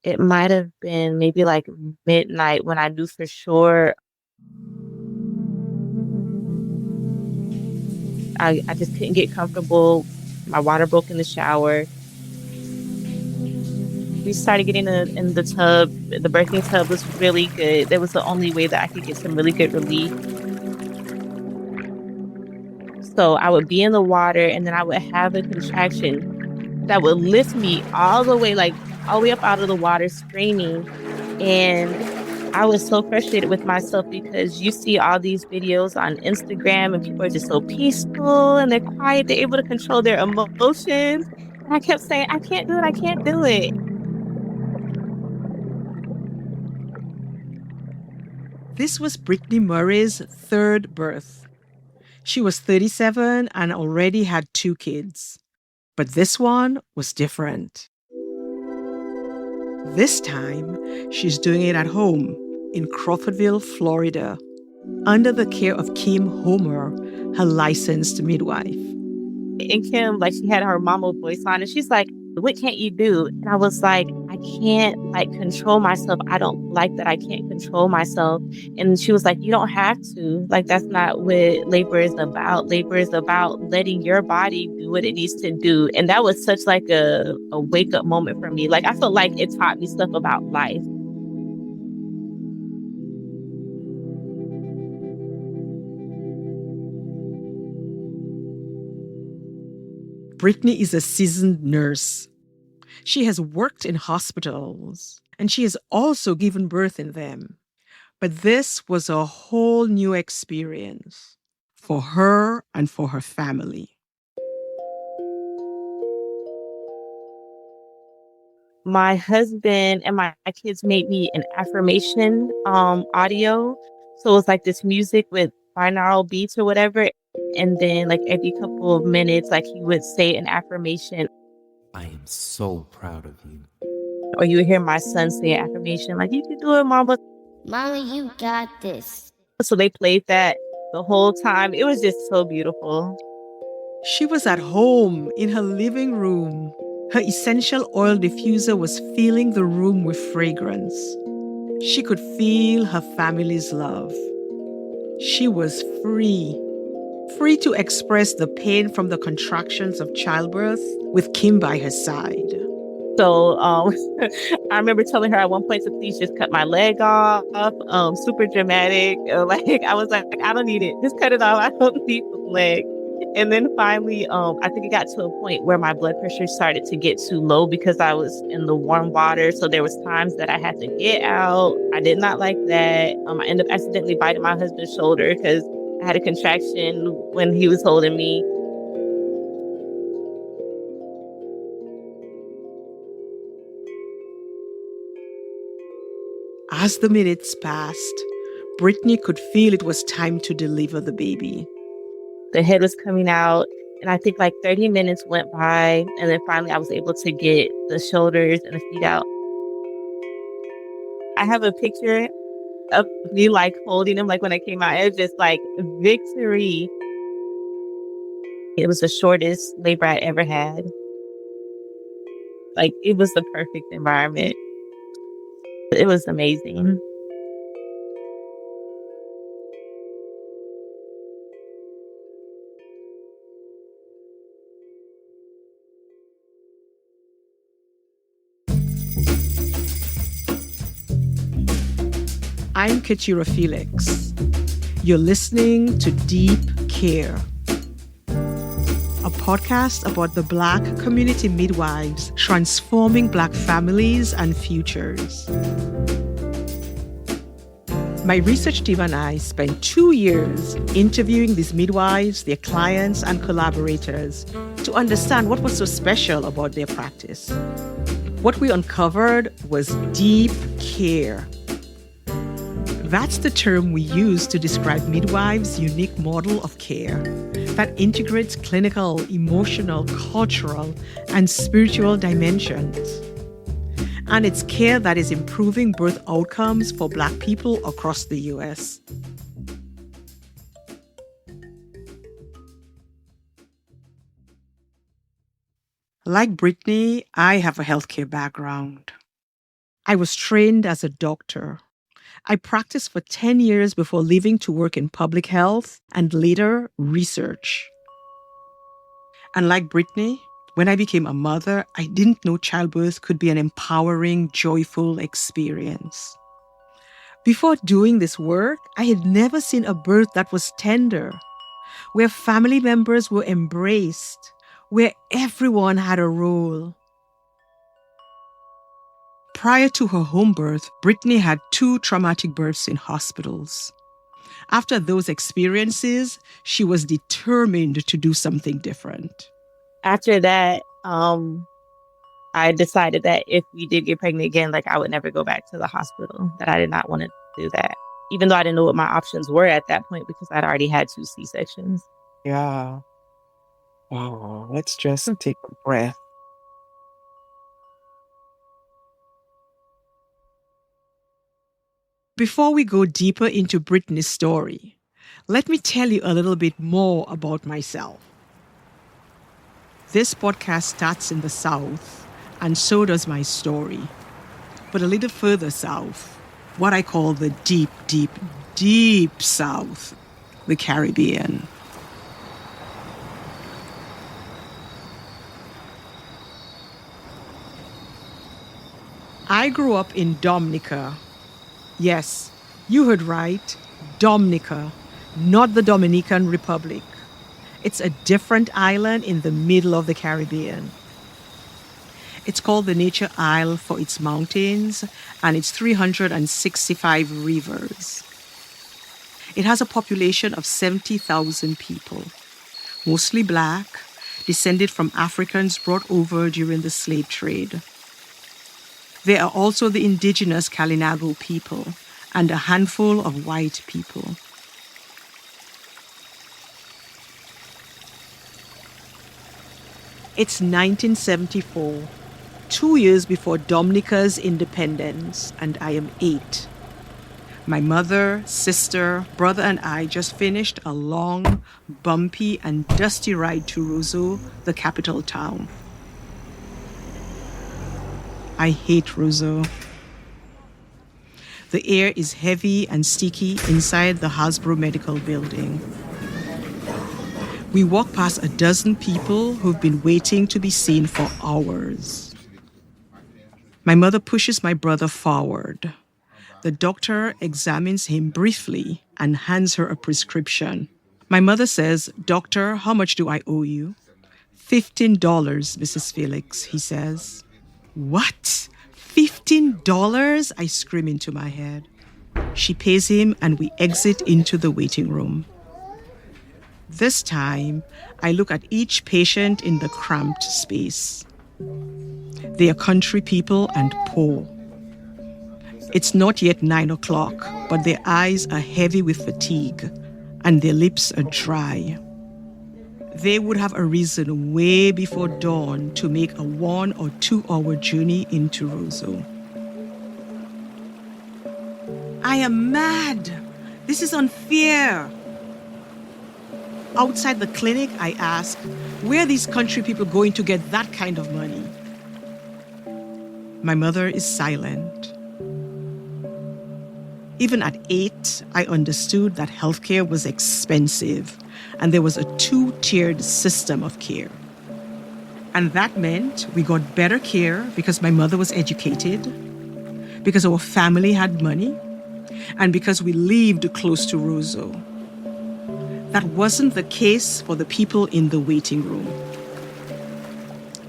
It might have been maybe like midnight when I knew for sure I just couldn't get comfortable. My water broke in the shower. We started getting in the tub. The birthing tub was really good. That was the only way that I could get some really good relief. So I would be in the water and then I would have a contraction that would lift me all the way, like all the way up out of the water, screaming. And I was so frustrated with myself because you see all these videos on Instagram and people are just so peaceful and they're quiet. They're able to control their emotions. And I kept saying, I can't do it. I can't do it. This was Brittany Murray's third birth. She was 37 and already had two kids. But this one was different. This time, she's doing it at home in Crawfordville, Florida, under the care of Kim Homer, her licensed midwife. And Kim, like, she had her mama voice on and she's like, what can't you do? And I was like, I can't like control myself. I don't like that I can't control myself. And she was like, you don't have to. Like, that's not what labor is about. Labor is about letting your body do what it needs to do. And that was such like a wake up moment for me. Like, I felt like it taught me stuff about life. Brittany is a seasoned nurse. She has worked in hospitals and she has also given birth in them. But this was a whole new experience for her and for her family. My husband and my kids made me an affirmation audio. So it was like this music with binaural beats or whatever. And then like every couple of minutes, like he would say an affirmation. I am so proud of you. Or you would hear my son say an affirmation, like, you can do it, mama. Mommy, you got this. So they played that the whole time. It was just so beautiful. She was at home in her living room. Her essential oil diffuser was filling the room with fragrance. She could feel her family's love. She was free to express the pain from the contractions of childbirth with Kim by her side. So I remember telling her at one point to please just cut my leg off. Super dramatic. Like I was like, I don't need it. Just cut it off. I don't need the leg. And then finally, I think it got to a point where my blood pressure started to get too low because I was in the warm water. So there was times that I had to get out. I did not like that. I ended up accidentally biting my husband's shoulder because I had a contraction when he was holding me. As the minutes passed, Brittany could feel it was time to deliver the baby. The head was coming out, and I think like 30 minutes went by, and then finally I was able to get the shoulders and the feet out. I have a picture of me like holding him, like when I came out. It was just like victory. It was the shortest labor I ever had. Like it was the perfect environment. It was amazing. I'm Keturah Felix. You're listening to Deep Care, a podcast about the Black community midwives transforming Black families and futures. My research team and I spent 2 years interviewing these midwives, their clients, and collaborators to understand what was so special about their practice. What we uncovered was deep care. That's the term we use to describe midwives' unique model of care that integrates clinical, emotional, cultural, and spiritual dimensions. And it's care that is improving birth outcomes for Black people across the U.S. Like Brittany, I have a healthcare background. I was trained as a doctor. I practiced for 10 years before leaving to work in public health and later research. And like Brittany, when I became a mother, I didn't know childbirth could be an empowering, joyful experience. Before doing this work, I had never seen a birth that was tender, where family members were embraced, where everyone had a role. Prior to her home birth, Brittany had 2 traumatic births in hospitals. After those experiences, she was determined to do something different. After that, I decided that if we did get pregnant again, like I would never go back to the hospital, that I did not want to do that, even though I didn't know what my options were at that point because I'd already had 2 C-sections. Yeah. Wow. Let's just take a breath. Before we go deeper into Brittany's story, let me tell you a little bit more about myself. This podcast starts in the South, and so does my story. But a little further south, what I call the deep, deep, deep South, the Caribbean. I grew up in Dominica. Yes, you heard right, Dominica, not the Dominican Republic. It's a different island in the middle of the Caribbean. It's called the Nature Isle for its mountains and its 365 rivers. It has a population of 70,000 people, mostly black, descended from Africans brought over during the slave trade. There are also the indigenous Kalinago people and a handful of white people. It's 1974, 2 years before Dominica's independence, and I am 8. My mother, sister, brother, and I just finished a long, bumpy, and dusty ride to Roseau, the capital town. I hate Roseau. The air is heavy and sticky inside the Hasbro Medical Building. We walk past a dozen people who've been waiting to be seen for hours. My mother pushes my brother forward. The doctor examines him briefly and hands her a prescription. My mother says, "Doctor, how much do I owe you?" $15, Mrs. Felix, he says. What? $15? I scream into my head. She pays him and we exit into the waiting room. This time, I look at each patient in the cramped space. They are country people and poor. It's not yet 9 o'clock, but their eyes are heavy with fatigue and their lips are dry. They would have a reason way before dawn to make a 1 or 2 hour journey into Roseau. I am mad. This is unfair. Outside the clinic, I ask, where are these country people going to get that kind of money? My mother is silent. Even at 8, I understood that healthcare was expensive and there was a 2-tiered system of care. And that meant we got better care because my mother was educated, because our family had money, and because we lived close to Roseau. That wasn't the case for the people in the waiting room.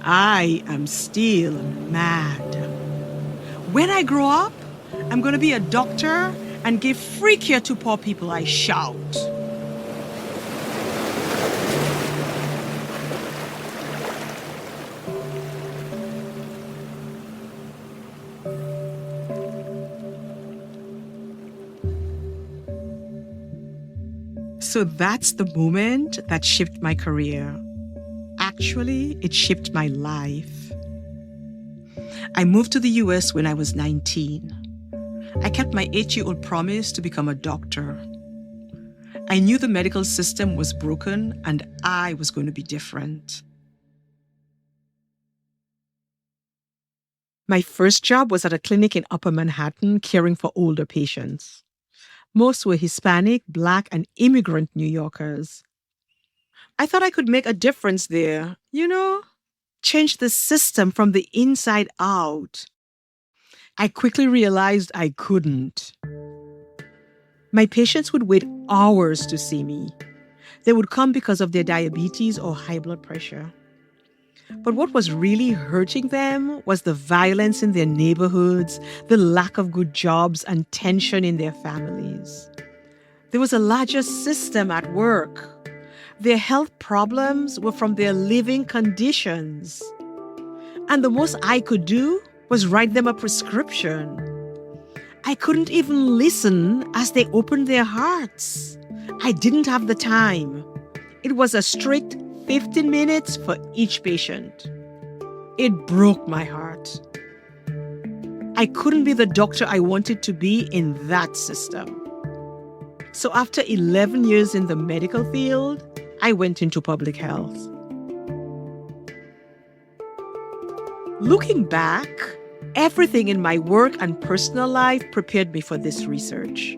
I am still mad. When I grow up, I'm going to be a doctor and give free care to poor people, I shout. So that's the moment that shaped my career. Actually, it shaped my life. I moved to the US when I was 19. I kept my 8-year-old promise to become a doctor. I knew the medical system was broken and I was going to be different. My first job was at a clinic in Upper Manhattan caring for older patients. Most were Hispanic, Black, and immigrant New Yorkers. I thought I could make a difference there, change the system from the inside out. I quickly realized I couldn't. My patients would wait hours to see me. They would come because of their diabetes or high blood pressure. But what was really hurting them was the violence in their neighborhoods, the lack of good jobs, and tension in their families. There was a larger system at work. Their health problems were from their living conditions. And the most I could do was write them a prescription. I couldn't even listen as they opened their hearts. I didn't have the time. It was a strict 15 minutes for each patient. It broke my heart. I couldn't be the doctor I wanted to be in that system. So after 11 years in the medical field, I went into public health. Looking back, everything in my work and personal life prepared me for this research.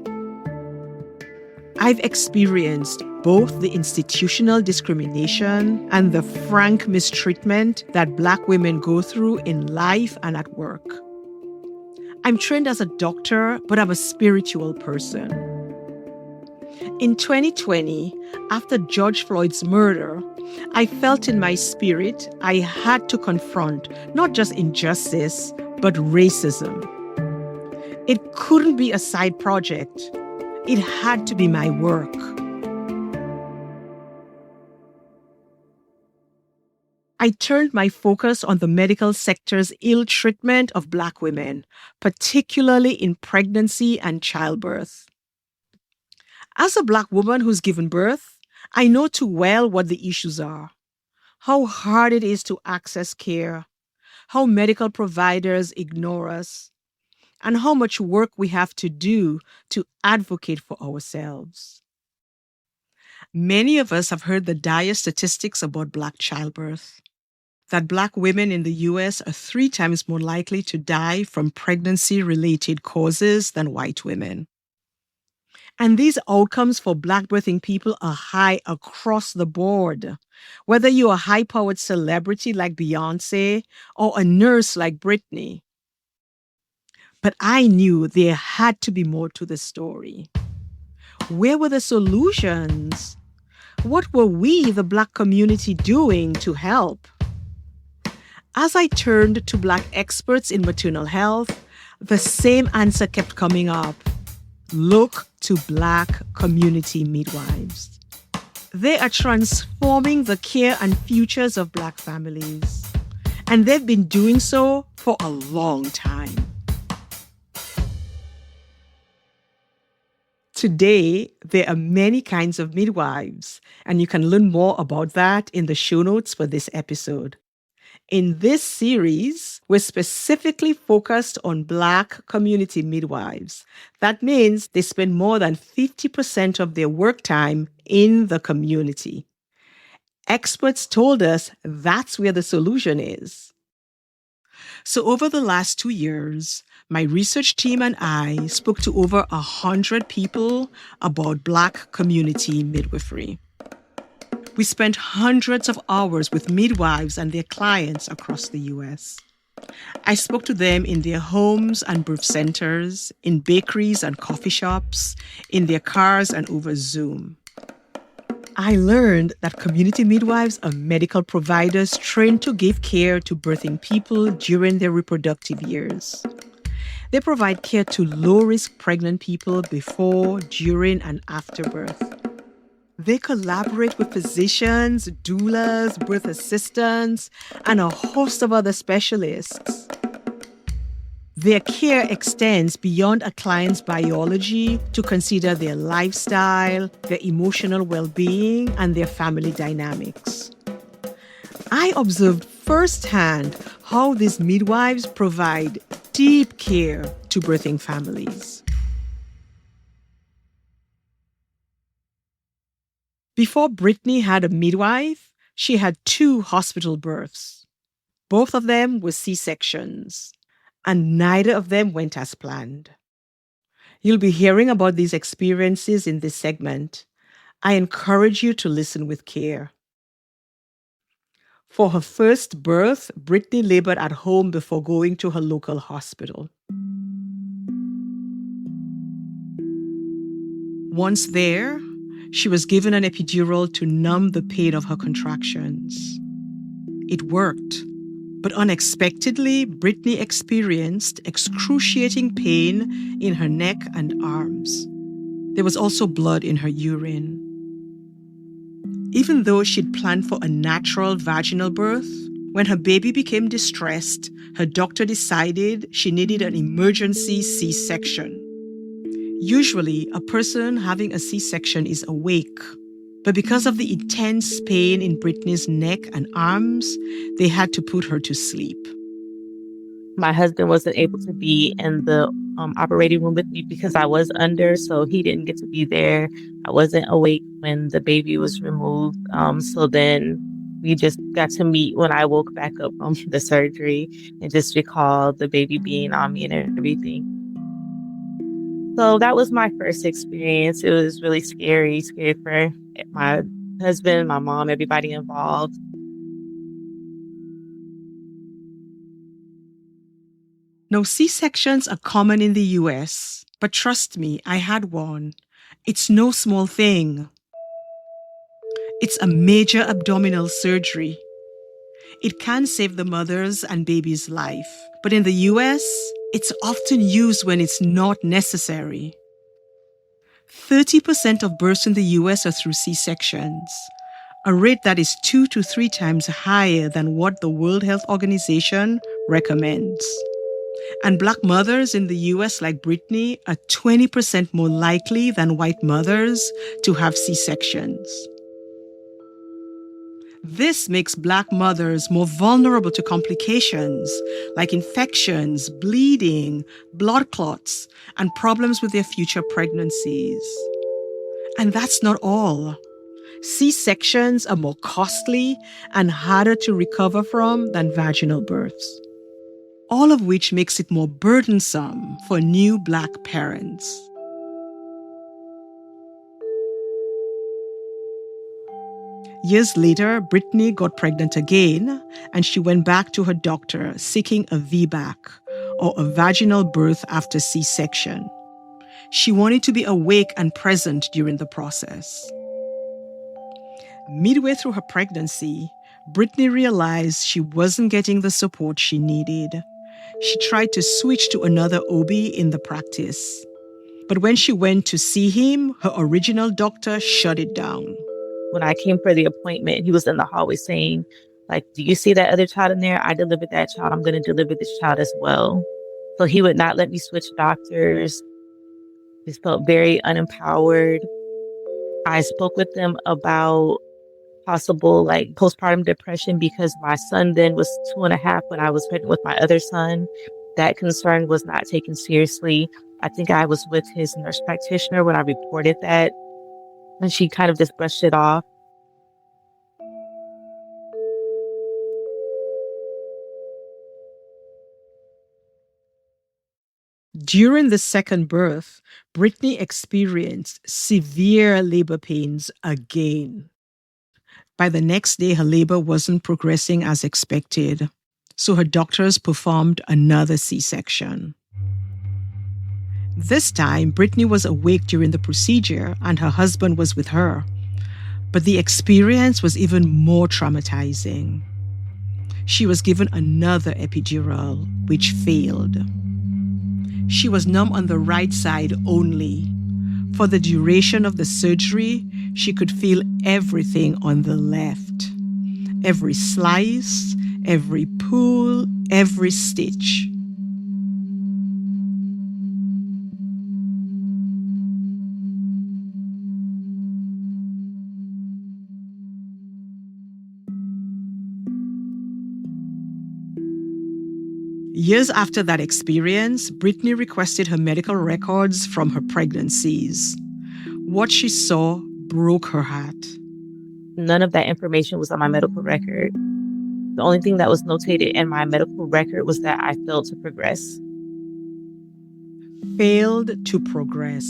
I've experienced both the institutional discrimination and the frank mistreatment that Black women go through in life and at work. I'm trained as a doctor, but I'm a spiritual person. In 2020, after George Floyd's murder, I felt in my spirit I had to confront not just injustice, but racism. It couldn't be a side project. It had to be my work. I turned my focus on the medical sector's ill treatment of Black women, particularly in pregnancy and childbirth. As a Black woman who's given birth, I know too well what the issues are, how hard it is to access care, how medical providers ignore us, and how much work we have to do to advocate for ourselves. Many of us have heard the dire statistics about Black childbirth, that Black women in the US are 3 times more likely to die from pregnancy-related causes than white women. And these outcomes for Black birthing people are high across the board. Whether you're a high-powered celebrity like Beyoncé or a nurse like Britney. But I knew there had to be more to the story. Where were the solutions? What were we, the Black community, doing to help? As I turned to Black experts in maternal health, the same answer kept coming up. Look to Black community midwives. They are transforming the care and futures of Black families. And they've been doing so for a long time. Today, there are many kinds of midwives, and you can learn more about that in the show notes for this episode. In this series, we're specifically focused on Black community midwives. That means they spend more than 50% of their work time in the community. Experts told us that's where the solution is. So over the last 2 years, my research team and I spoke to over 100 people about Black community midwifery. We spent hundreds of hours with midwives and their clients across the U.S. I spoke to them in their homes and birth centers, in bakeries and coffee shops, in their cars and over Zoom. I learned that community midwives are medical providers trained to give care to birthing people during their reproductive years. They provide care to low-risk pregnant people before, during, and after birth. They collaborate with physicians, doulas, birth assistants, and a host of other specialists. Their care extends beyond a client's biology to consider their lifestyle, their emotional well-being, and their family dynamics. I observed firsthand how these midwives provide deep care to birthing families. Before Britney had a midwife, she had 2 hospital births. Both of them were C-sections. and neither of them went as planned. You'll be hearing about these experiences in this segment. I encourage you to listen with care. For her first birth, Brittany labored at home before going to her local hospital. Once there, she was given an epidural to numb the pain of her contractions. It worked, but unexpectedly, Brittany experienced excruciating pain in her neck and arms. There was also blood in her urine. Even though she'd planned for a natural vaginal birth, when her baby became distressed, her doctor decided she needed an emergency C-section. Usually, a person having a C-section is awake, but because of the intense pain in Brittany's neck and arms, they had to put her to sleep. My husband wasn't able to be in the operating room with me because I was under, so he didn't get to be there. I wasn't awake when the baby was removed. So then we just got to meet when I woke back up from the surgery and just recall the baby being on me and everything. So that was my first experience. It was really scary for my husband, my mom, everybody involved. Now, C-sections are common in the US, but trust me, I had one. It's no small thing. It's a major abdominal surgery. It can save the mother's and baby's life, but in the US, it's often used when it's not necessary. 30% of births in the US are through C-sections, a rate that is 2 to 3 times higher than what the World Health Organization recommends. And Black mothers in the US, like Brittany, are 20% more likely than white mothers to have C-sections. This makes Black mothers more vulnerable to complications like infections, bleeding, blood clots, and problems with their future pregnancies. And that's not all. C-sections are more costly and harder to recover from than vaginal births, all of which makes it more burdensome for new Black parents. Years later, Brittany got pregnant again, and she went back to her doctor seeking a VBAC, or a vaginal birth after C-section. She wanted to be awake and present during the process. Midway through her pregnancy, Brittany realized she wasn't getting the support she needed. She tried to switch to another OB in the practice. But when she went to see him, her original doctor shut it down. When I came for the appointment, he was in the hallway saying, like, do you see that other child in there? I delivered that child. I'm going to deliver this child as well. So he would not let me switch doctors. Just felt very unempowered. I spoke with them about possible like postpartum depression because my son then was 2.5 when I was pregnant with my other son. That concern was not taken seriously. I think I was with his nurse practitioner when I reported that, and she kind of just brushed it off. During the second birth, Brittany experienced severe labor pains again. By the next day, her labor wasn't progressing as expected, so her doctors performed another C-section. This time, Brittany was awake during the procedure and her husband was with her. But the experience was even more traumatizing. She was given another epidural, which failed. She was numb on the right side only. For the duration of the surgery, she could feel everything on the left. Every slice, every pull, every stitch. Years after that experience, Brittany requested her medical records from her pregnancies. What she saw broke her heart. None of that information was on my medical record. The only thing that was notated in my medical record was that I failed to progress. Failed to progress.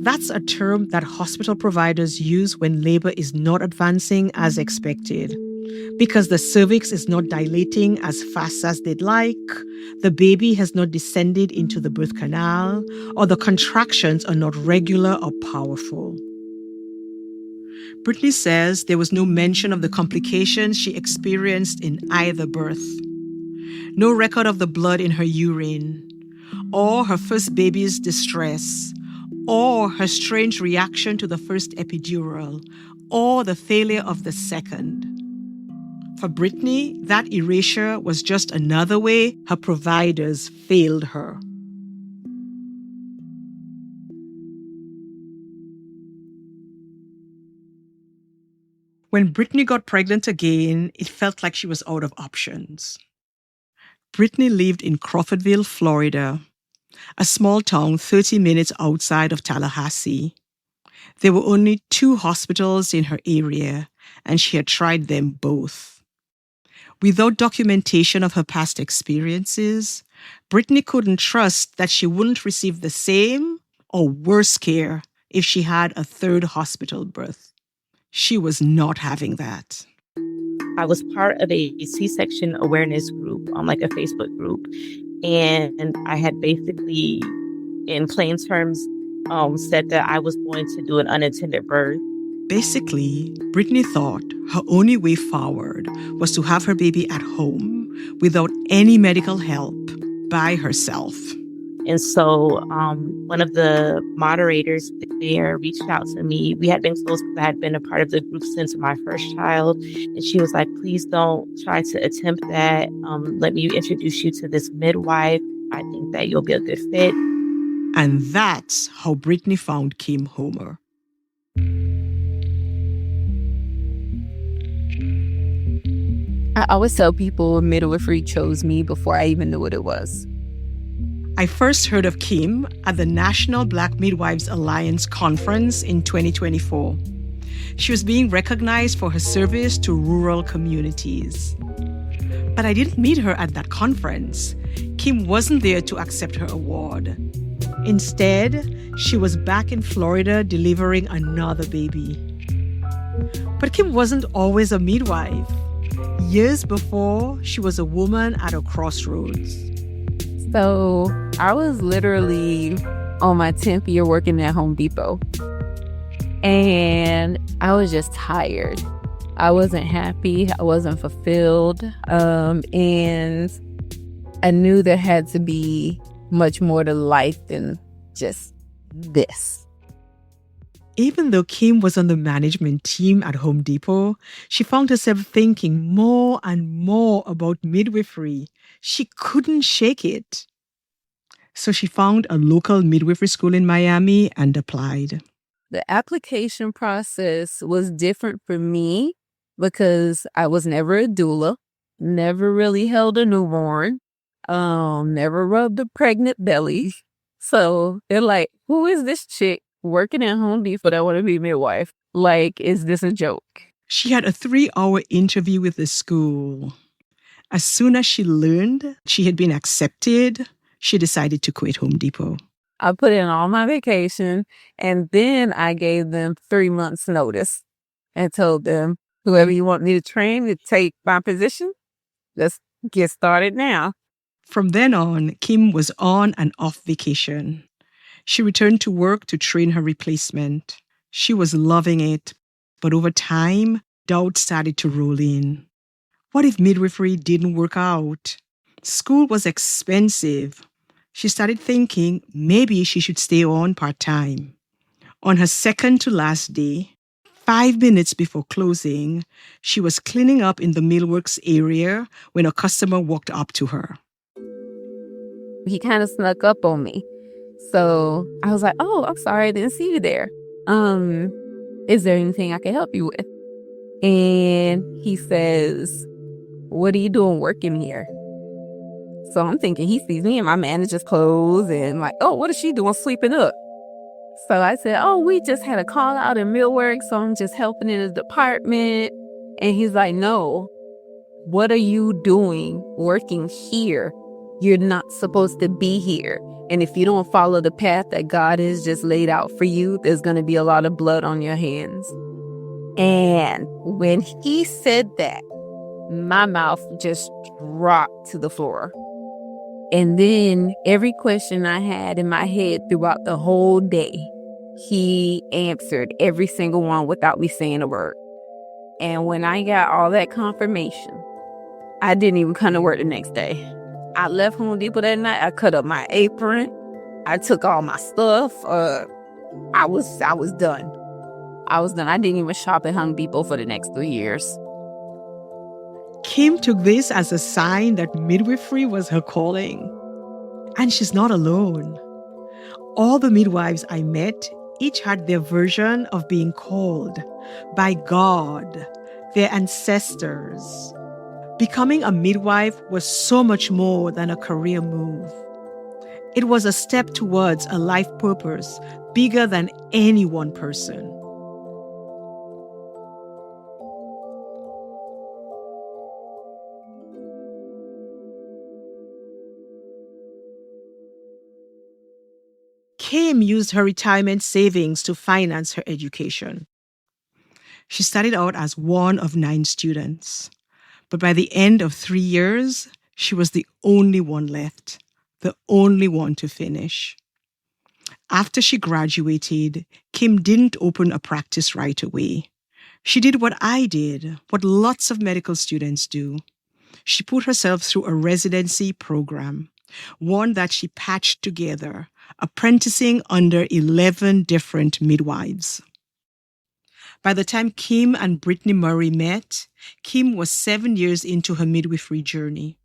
That's a term that hospital providers use when labor is not advancing as expected. Because the cervix is not dilating as fast as they'd like, the baby has not descended into the birth canal, or the contractions are not regular or powerful. Brittany says there was no mention of the complications she experienced in either birth. No record of the blood in her urine, or her first baby's distress, or her strange reaction to the first epidural, or the failure of the second. For Brittany, that erasure was just another way her providers failed her. When Brittany got pregnant again, it felt like she was out of options. Brittany lived in Crawfordville, Florida, a small town 30 minutes outside of Tallahassee. There were only 2 hospitals in her area, and she had tried them both. Without documentation of her past experiences, Brittany couldn't trust that she wouldn't receive the same or worse care if she had a 3rd hospital birth. She was not having that. I was part of a C-section awareness group, like a Facebook group, and I had basically, in plain terms, said that I was going to do an unintended birth. Basically, Brittany thought her only way forward was to have her baby at home without any medical help by herself. And so one of the moderators there reached out to me. We had been close because I had been a part of the group since my first child. And she was like, please don't try to attempt that. Let me introduce you to this midwife. I think that you'll be a good fit. And that's how Brittany found Kim Homer. I always tell people midwifery chose me before I even knew what it was. I first heard of Kim at the National Black Midwives Alliance conference in 2024. She was being recognized for her service to rural communities. But I didn't meet her at that conference. Kim wasn't there to accept her award. Instead, she was back in Florida delivering another baby. But Kim wasn't always a midwife. Years before, she was a woman at a crossroads. So I was literally on my 10th year working at Home Depot. And I was just tired. I wasn't happy. I wasn't fulfilled. And I knew there had to be much more to life than just this. Even though Kim was on the management team at Home Depot, she found herself thinking more and more about midwifery. She couldn't shake it. So she found a local midwifery school in Miami and applied. The application process was different for me because I was never a doula, never really held a newborn, never rubbed a pregnant belly. So they're like, who is this chick working at Home Depot that want to be a midwife? Like, is this a joke? She had a 3-hour interview with the school. As soon as she learned she had been accepted, she decided to quit Home Depot. I put in all my vacation, and then I gave them 3 months notice and told them, whoever you want me to train to take my position, let's get started now. From then on, Kim was on and off vacation. She returned to work to train her replacement. She was loving it, but over time, doubt started to roll in. What if midwifery didn't work out? School was expensive. She started thinking maybe she should stay on part-time. On her second to last day, 5 minutes before closing, she was cleaning up in the Millworks area when a customer walked up to her. He kind of snuck up on me. So I was like, oh, I'm sorry, I didn't see you there. Is there anything I can help you with? And he says, what are you doing working here? So I'm thinking he sees me in my manager's clothes and like, oh, what is she doing sleeping up? So I said, oh, we just had a call out in Millworks, so I'm just helping in the department. And he's like, no, What are you doing working here? You're not supposed to be here. And if you don't follow the path that God has just laid out for you, there's going to be a lot of blood on your hands. And when he said that, my mouth just dropped to the floor. And then every question I had in my head throughout the whole day, he answered every single one without me saying a word. And when I got all that confirmation, I didn't even come to work the next day. I left Home Depot that night. I cut up my apron. I took all my stuff. I was done. I was done. I didn't even shop at Home Depot for the next 3 years. Kim took this as a sign that midwifery was her calling. And she's not alone. All the midwives I met each had their version of being called by God, their ancestors. Becoming a midwife was so much more than a career move. It was a step towards a life purpose bigger than any one person. Kim used her retirement savings to finance her education. She started out as one of 9 students, but by the end of 3 years, she was the only one left, the only one to finish. After she graduated, Kim didn't open a practice right away. She did what I did, what lots of medical students do. She put herself through a residency program, one that she patched together, apprenticing under 11 different midwives. By the time Kim and Brittany Murray met, Kim was 7 years into her midwifery journey.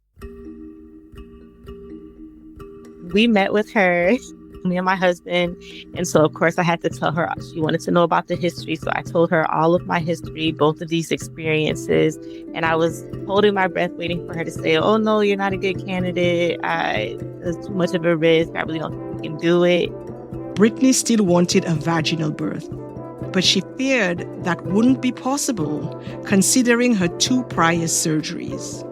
We met with her, me and my husband. And so, of course, I had to tell her. She wanted to know about the history. So I told her all of my history, both of these experiences. And I was holding my breath, waiting for her to say, oh, no, you're not a good candidate. It's too much of a risk. I really don't think you can do it. Brittany still wanted a vaginal birth, but she feared that wouldn't be possible considering her 2 prior surgeries.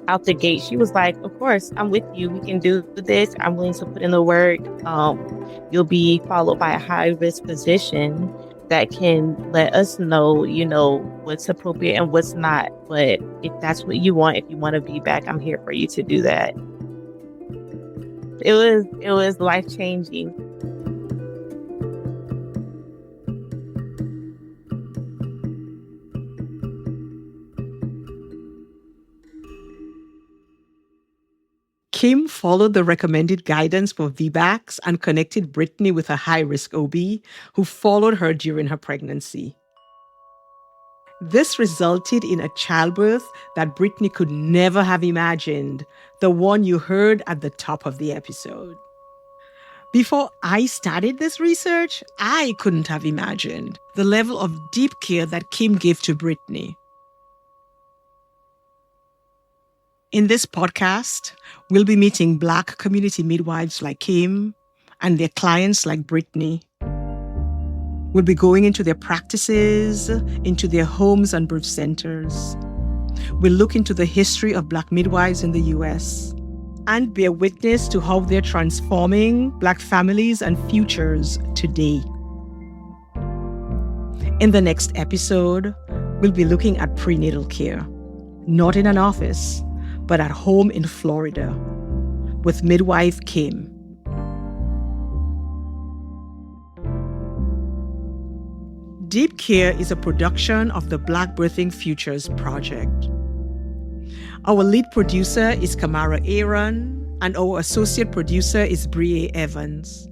Out the gate, she was like, of course, I'm with you. We can do this. I'm willing to put in the work. You'll be followed by a high-risk physician that can let us know, what's appropriate and what's not. But if that's what you want, if you want to be back, I'm here for you to do that. It was life-changing. Kim followed the recommended guidance for VBACs and connected Brittany with a high-risk OB who followed her during her pregnancy. This resulted in a childbirth that Brittany could never have imagined, the one you heard at the top of the episode. Before I started this research, I couldn't have imagined the level of deep care that Kim gave to Brittany. In this podcast, we'll be meeting Black community midwives like Kim and their clients like Brittany. We'll be going into their practices, into their homes and birth centers. We'll look into the history of Black midwives in the U.S. and bear witness to how they're transforming Black families and futures today. In the next episode, we'll be looking at prenatal care, not in an office, but at home in Florida, with midwife Kim. Deep Care is a production of the Black Birthing Futures Project. Our lead producer is Kamara Aaron, and our associate producer is Brie Evans.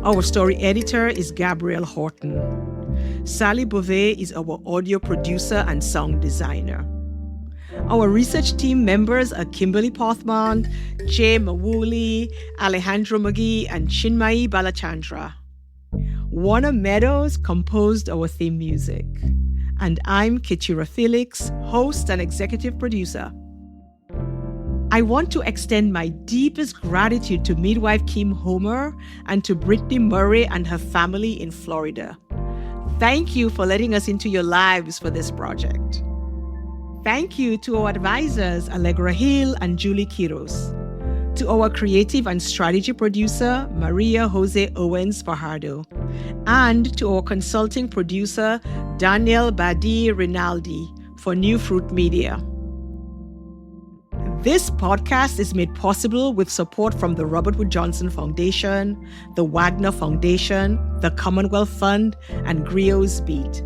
Our story editor is Gabrielle Horton. Sally Beauvais is our audio producer and sound designer. Our research team members are Kimberly Pothman, Jay Mawuli, Alejandro McGee, and Chinmayi Balachandra. Warner Meadows composed our theme music. And I'm Keturah Felix, host and executive producer. I want to extend my deepest gratitude to midwife Kim Homer and to Brittany Murray and her family in Florida. Thank you for letting us into your lives for this project. Thank you to our advisors, Allegra Hill and Julie Quiros. To our creative and strategy producer, Maria Jose Owens Fajardo. And to our consulting producer, Daniel Badi Rinaldi for New Fruit Media. This podcast is made possible with support from the Robert Wood Johnson Foundation, the Wagner Foundation, the Commonwealth Fund, and Grio's Beat.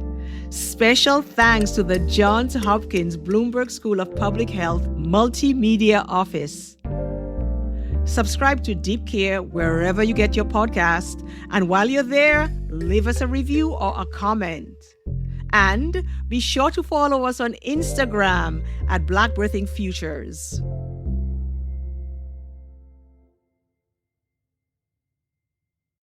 Special thanks to the Johns Hopkins Bloomberg School of Public Health Multimedia Office. Subscribe to Deep Care wherever you get your podcast. And while you're there, leave us a review or a comment. And be sure to follow us on Instagram at Black Birthing Futures.